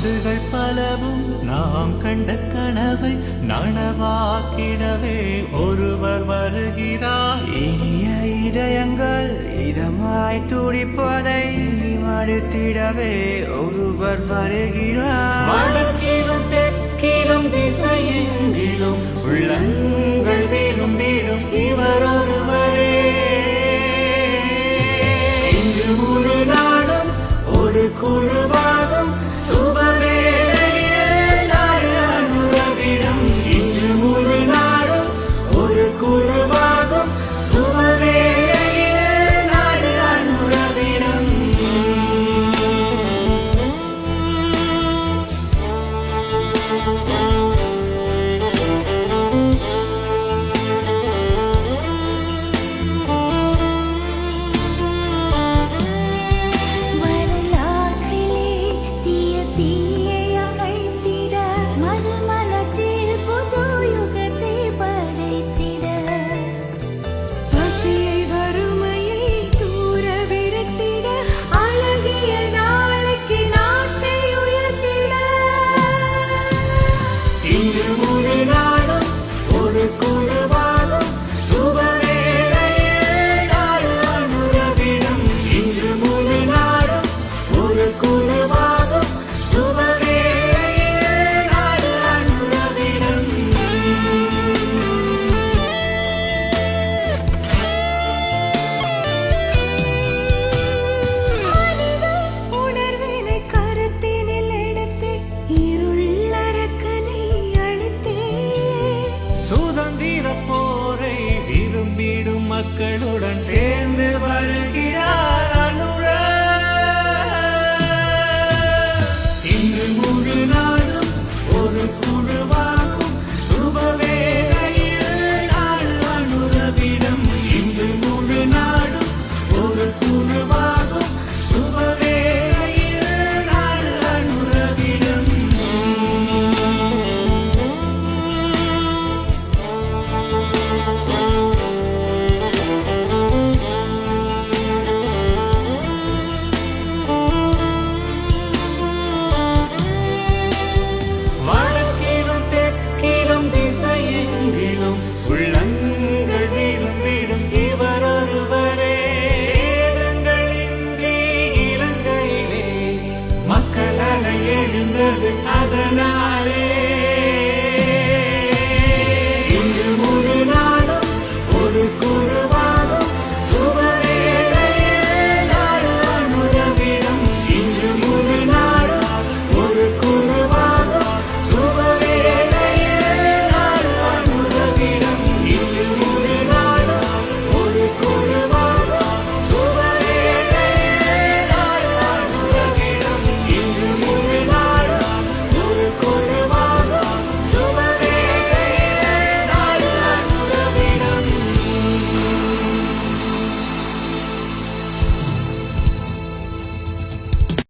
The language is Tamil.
ஆண்டுகள் பலவும் நாம் கண்ட கனவை நனவாக்கிடவே ஒருவர் வருகிறார். இனிய இதயங்கள் இதமாய் துடிப்பதை மடுத்திடவே ஒருவர் வருகிறார். வடக்கிலும் தெற்கிலும் திசையெங்கிலும் உள்ளங்கள் விரும்பிடும் இவர் ஒருவரே. இன்று முழு நாடும் ஒரு குழுவாகும் சுபவேளையில் நாடு அனுரவிடும். இன்று முழு நாடும் ஒரு குழுவாகும் சுபவேளையில் நாடு அனுரவிடும். இன்று முழு நாடும் ஒரு குழுவாகும் சுபவேளையில் நாடு அனுரவிடும். இன்று முழு நாடும் ஒரு குழுவாகும் சுபவேளையில் நாடு அனுரவிடும். உணர்வினை கருத்தினில் எடுத்து இருளரக்கனை சுதந்திர போரை விரும்பிடும் மக்களுடன் சேர்ந்து வருகிறார் அனுரா. இன்று முழு நாடும் ஒரு குழுவாகும் சுபவேளையில் நாடு அனுரவிடும். இன்று முழு நாடும் ஒரு குழுவாகும் சுபவேளையில் நாடு அனுரவிடும். வடக்கிலும் தெற்கிலும் திசையெங்கிலும் உள்ளங்கள் விரும்பிடும் இவர் ஒருவரே. ஏதங்களின்றி இலங்கையிலே மக்கள் அலை எழுந்தது அதனாலே.